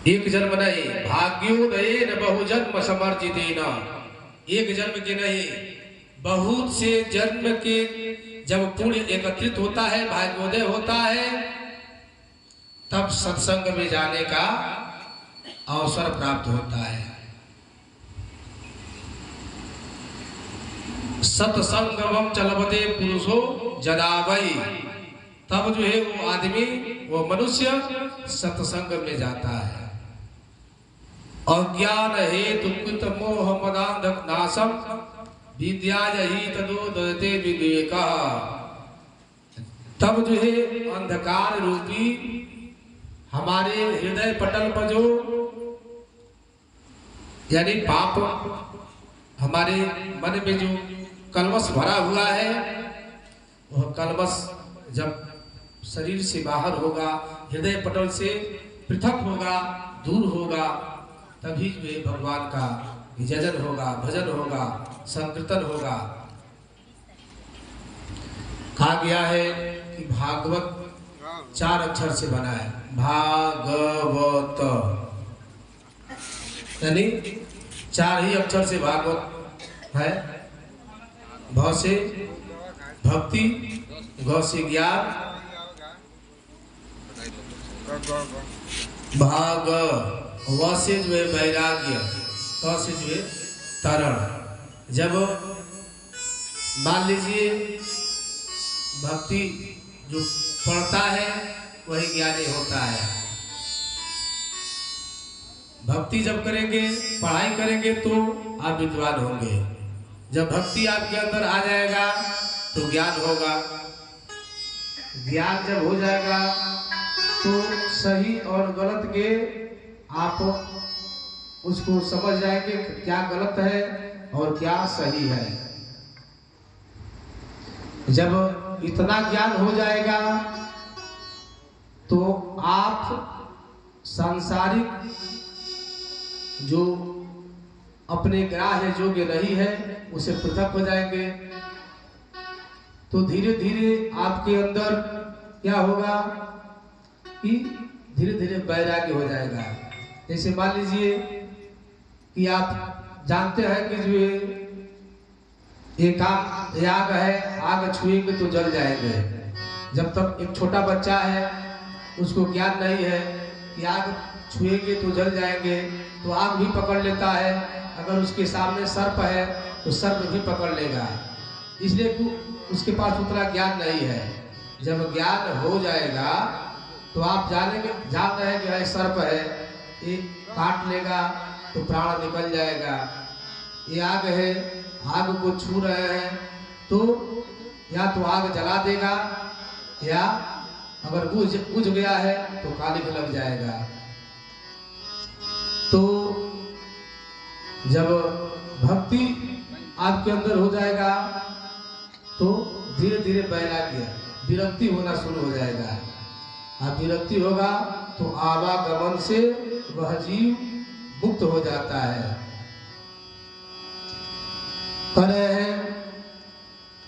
एक जन्म नहीं, भाग्योदयेन बहुजन्म समर्जितेन। एक जन्म के नहीं, बहुत से जन्म के जब पुण्य एकत्रित होता है, भाग्योदय होता है, तब सत्संग में जाने का अवसर प्राप्त होता है। सत्संगम चलवते पुरुषो जदावई, तब जो है वो आदमी, वो मनुष्य सत्संग में जाता है। अज्ञान हेतु कृत मोह मदांध नाशम विद्या ही तदोदते विवेका, तब जो है अंधकार रूपी हमारे हृदय पटल पर जो यानी पाप, हमारे मन में जो कलमश भरा हुआ है, वह कलमश जब शरीर से बाहर होगा, हृदय पटल से पृथक होगा, दूर होगा, तभी वे भगवान का जजन होगा, भजन होगा, संकीर्तन होगा। कहा गया है कि भागवत 4 अक्षर से बना है, भागवत, यानी 4 ही अक्षर से भागवत है। भ से भक्ति, ग से ज्ञान, भाग, व से जो है वैराग्य, त से जो है तरण। जब मान लीजिए भक्ति जो पढ़ता है वही ज्ञानी होता है। भक्ति जब करेंगे, पढ़ाई करेंगे तो आप विद्वान होंगे। जब भक्ति आपके अंदर आ जाएगा तो ज्ञान होगा। ज्ञान जब हो जाएगा तो सही और गलत के आप उसको समझ जाएंगे, क्या गलत है और क्या सही है। जब इतना ज्ञान हो जाएगा तो आप सांसारिक जो अपने ग्राह्य योग्य नहीं है उसे पृथक हो जाएंगे। तो धीरे धीरे आपके अंदर क्या होगा कि धीरे धीरे वैराग्य हो जाएगा। जैसे मान लीजिए कि आप जानते हैं कि जो एक आग है, आग छुएंगे तो जल जाएंगे। जब तक एक छोटा बच्चा है उसको ज्ञान नहीं है कि आग छुएंगे तो जल जाएंगे, तो आग भी पकड़ लेता है। अगर उसके सामने सर्प है तो सर्प भी पकड़ लेगा, इसलिए उसके पास उतना ज्ञान नहीं है। जब ज्ञान हो जाएगा तो आप जानेंगे, जान रहे हैं कि सर्प है, ये काट लेगा तो प्राण निकल जाएगा। ये आग है, आग को छू रहे हैं तो या तो आग जला देगा, या अगर बुझ गया है तो कालिख लग जाएगा। तो जब भक्ति आपके अंदर हो जाएगा तो धीरे धीरे वैराग्य, विरक्ति होना शुरू हो जाएगा। अब विरक्ति होगा तो आवागमन से वह जीव मुक्त हो जाता है। करे है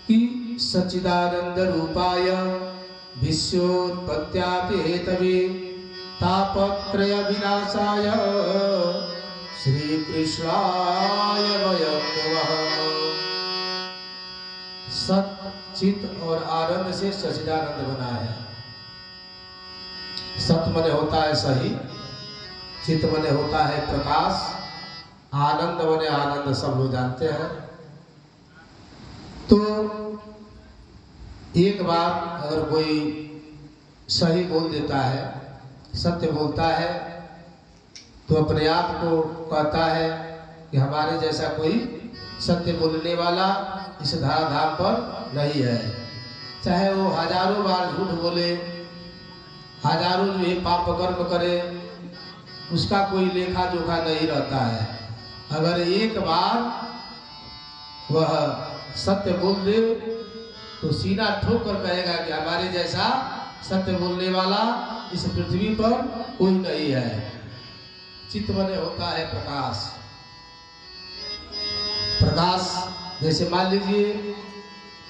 कि सच्चिदानंद रूपाय विश्वोत्पत्त्यादि हेतवे तापत्रय विनाशाय श्री कृष्णाय वयं नमः। सत, चित और आनंद से सच्चिदानंद बना है। सत मने होता है सही, चित मने होता है प्रकाश, आनंद मने आनंद, सब लोग जानते हैं। तो एक बार अगर कोई सही बोल देता है, सत्य बोलता है, तो अपने आप को कहता है कि हमारे जैसा कोई सत्य बोलने वाला इस धराधाम पर नहीं है। चाहे वो हजारों बार झूठ बोले, हजारों जो ये पाप कर्म करे, उसका कोई लेखा जोखा नहीं रहता है। अगर एक बार वह सत्य बोल दे तो सीना ठोक कर कहेगा कि हमारे जैसा सत्य बोलने वाला इस पृथ्वी पर कोई नहीं है। चित्त मने होता है प्रकाश। प्रकाश जैसे मान लीजिए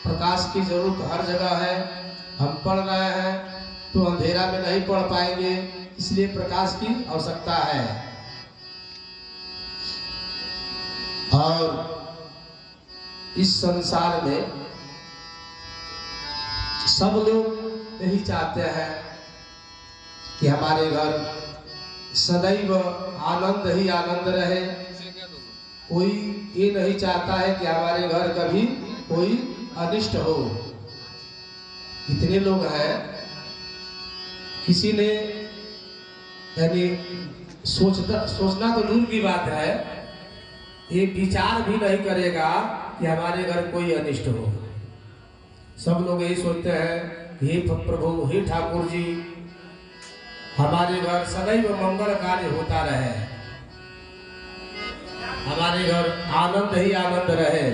प्रकाश की जरूरत हर जगह है। हम पढ़ रहे हैं तो अंधेरा में नहीं पढ़ पाएंगे, इसलिए प्रकाश की आवश्यकता है। और इस संसार में सब लोग यही चाहते हैं कि हमारे घर सदैव आनंद ही आनंद रहे। कोई ये नहीं चाहता है कि हमारे घर कभी कोई अनिष्ट हो। इतने लोग हैं, किसी ने यानी सोचना तो दूर की बात है, ये विचार भी नहीं करेगा कि हमारे घर कोई अनिष्ट हो। सब लोग यही सोचते हैं, हे प्रभु, हे ठाकुर जी, हमारे घर सदैव मंगल कार्य होता रहे, हमारे घर आनंद ही आनंद रहे।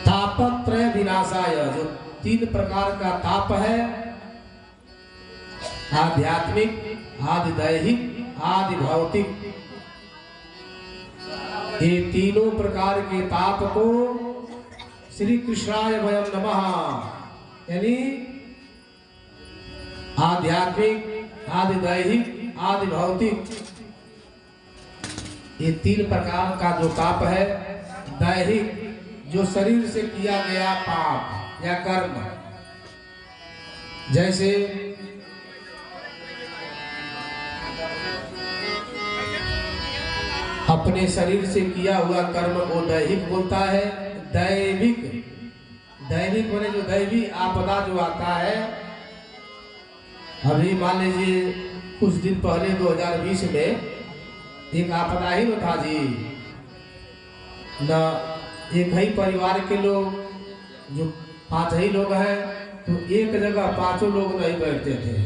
तापत्रय विनाशाय, जो 3 प्रकार का ताप है, आध्यात्मिक, आदि दैहिक, आदि भौतिक, ये तीनों प्रकार के ताप को श्री कृष्णाय वयम नमः, यानी आध्यात्मिक, आदि दैहिक, आदि भौतिक, ये 3 प्रकार का जो ताप है, दैहिक जो शरीर से किया गया पाप या कर्म, जैसे अपने शरीर से किया हुआ कर्म को दैहिक बोलता है। दैविक, दैविक माने जो दैवी आपदा जो आता है, अभी मान लीजिए कुछ दिन पहले 2020 में एक आपदा ही न था जी, न एक ही परिवार के लोग, जो 5 ही लोग हैं, तो एक जगह 5 लोग नहीं बैठते थे,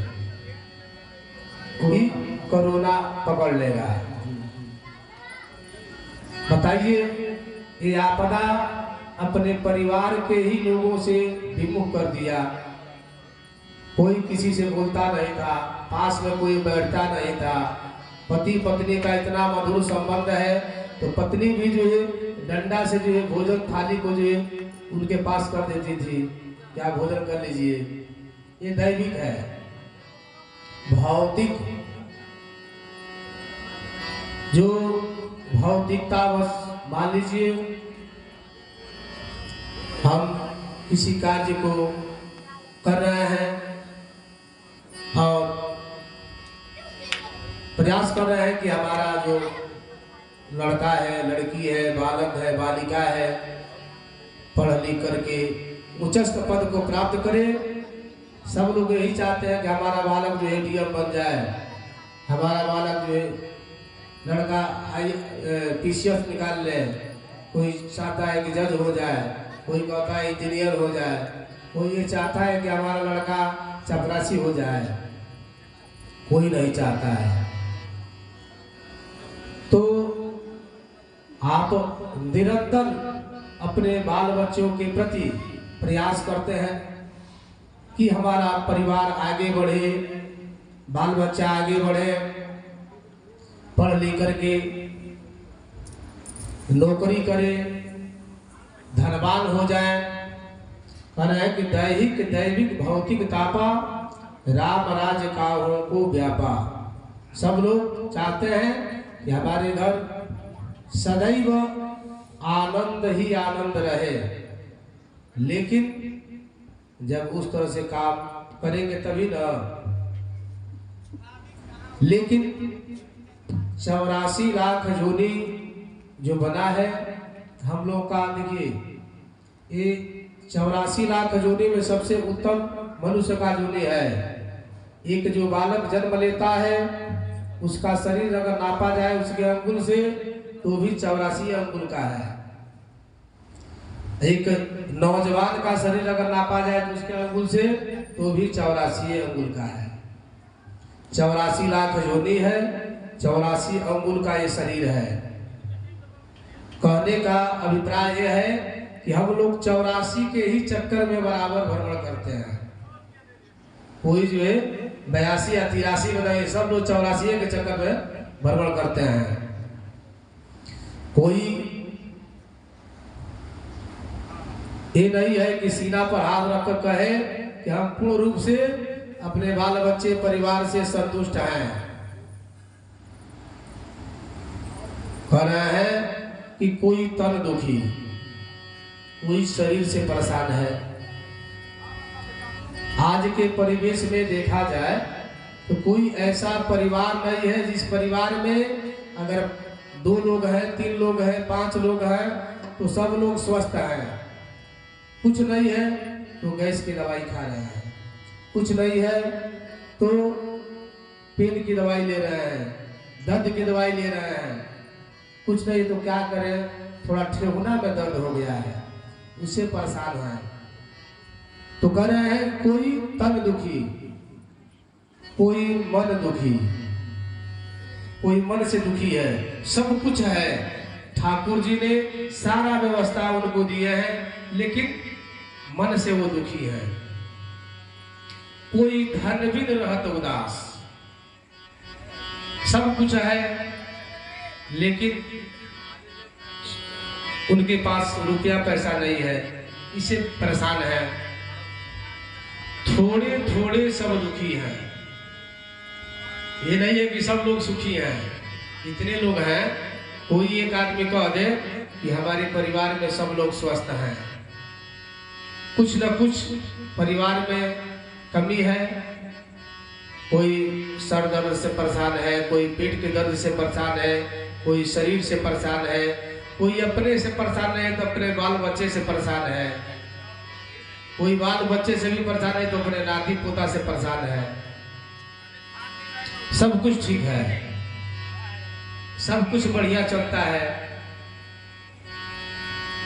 कोई कोरोना पकड़ लेगा। बताइए, ये आपदा अपने परिवार के ही लोगों से विमुख कर दिया। कोई किसी से बोलता नहीं था, पास में कोई बैठता नहीं था। पति पत्नी का इतना मधुर संबंध है, तो पत्नी भी जो है डंडा से जो है भोजन थाली को जो है उनके पास कर देती थी, क्या भोजन कर लीजिए। ये दैविक है। भौतिक, जो भौतिकता बस मान लीजिए हम किसी कार्य को कर रहे हैं और प्रयास कर रहे हैं कि हमारा जो लड़का है, लड़की है, बालक है, बालिका है, पढ़ लिख करके उच्चस्थ पद को प्राप्त करे। सब लोग यही चाहते हैं कि हमारा बालक जो एडीएम बन जाए, हमारा बालक जो है लड़का पीसीएस निकाल ले, कोई चाहता है कि जज हो जाए, कोई कहता है इंजीनियर हो जाए, कोई ये चाहता है कि हमारा लड़का चपरासी हो जाए, कोई नहीं चाहता है। तो आप निरंतर अपने बाल बच्चों के प्रति प्रयास करते हैं कि हमारा परिवार आगे बढ़े, बाल बच्चा आगे बढ़े, पढ़ लिख करके नौकरी करे, धनवान हो जाए। कहना है कि दैहिक, दैविक, भौतिक तापा, राम राज्य कारों को व्यापा। सब लोग चाहते हैं कि हमारे घर सदैव आनंद ही आनंद रहे, लेकिन जब उस तरह से काम करेंगे तभी ना। लेकिन 84 लाख योनि जो बना है हम लोग का, देखिए ये 84 लाख योनि में सबसे उत्तम मनुष्य का योनि है। एक जो बालक जन्म लेता है उसका शरीर अगर नापा जाए उसके अंगुल से तो भी 84 अंगुल का है। एक नौजवान का शरीर अगर नापा जाए तो उसके अंगुल से तो भी 84 अंगुल का है। 84 लाख योनि है, 84 अंगुल का ये शरीर है। कहने का अभिप्राय यह है कि हम लोग 84 के ही चक्कर में बराबर भ्रमण करते हैं। कोई जो है 82 या 83 में नहीं, सब लोग 84 के चक्कर में भ्रमण करते हैं। कोई ये नहीं है कि सीना पर हाथ रखकर कहे कि हम पूर्ण रूप से अपने बाल बच्चे परिवार से संतुष्ट हैं। कह रहे हैं कि कोई तन दुखी, कोई शरीर से परेशान है। आज के परिवेश में देखा जाए तो कोई ऐसा परिवार नहीं है जिस परिवार में अगर 2 लोग हैं, 3 लोग हैं, 5 लोग हैं तो सब लोग स्वस्थ हैं। कुछ नहीं है तो गैस की दवाई खा रहे हैं, कुछ नहीं है तो पेन की दवाई ले रहे हैं, दर्द की दवाई ले रहे हैं, कुछ नहीं तो क्या करें, थोड़ा ठेहुना में दर्द हो गया है, उससे परेशान हैं। तो कह रहे हैं कोई तन दुखी, कोई मन दुखी, कोई मन से दुखी है। सब कुछ है, ठाकुर जी ने सारा व्यवस्था उनको दिए है, लेकिन मन से वो दुखी है। कोई धन भी न रहत उदास, सब कुछ है लेकिन उनके पास रुपया पैसा नहीं है, इसे परेशान है। थोड़े थोड़े सब दुखी हैं। ये नहीं है कि सब लोग सुखी हैं। इतने लोग हैं, कोई एक आदमी कह दे कि हमारे परिवार में सब लोग स्वस्थ हैं, कुछ न कुछ परिवार में कमी है। कोई सर दर्द से परेशान है, कोई पेट के दर्द से परेशान है, कोई शरीर से परेशान है, कोई अपने से परेशान है तो अपने बाल बच्चे से परेशान है, कोई बाल बच्चे से भी परेशान है तो अपने नाती पोता से परेशान है। सब कुछ ठीक है, सब कुछ बढ़िया चलता है,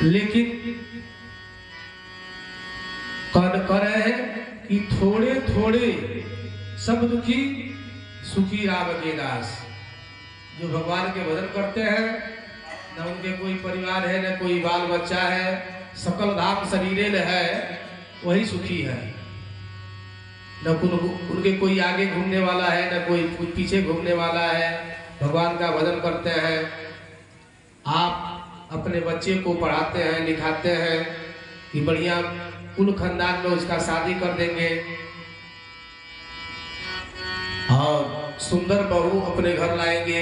लेकिन कह रहे हैं कि थोड़े थोड़े सब दुखी, सुखी राम के दास। जो भगवान के भजन करते हैं, न उनके कोई परिवार है, न कोई बाल बच्चा है, सकल धाम शरीरे है, वही सुखी है। न उनके कोई आगे घूमने वाला है, न कोई पीछे घूमने वाला है। भगवान का भजन करते हैं। आप अपने बच्चे को पढ़ाते हैं, लिखाते हैं कि बढ़िया कुल खानदान में उसका शादी कर देंगे और सुंदर बहू अपने घर लाएंगे।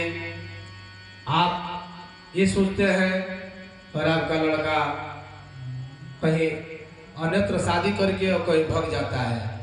आप ये सोचते हैं पर आपका लड़का कहीं अन्यत्र शादी करके और कहीं भाग जाता है।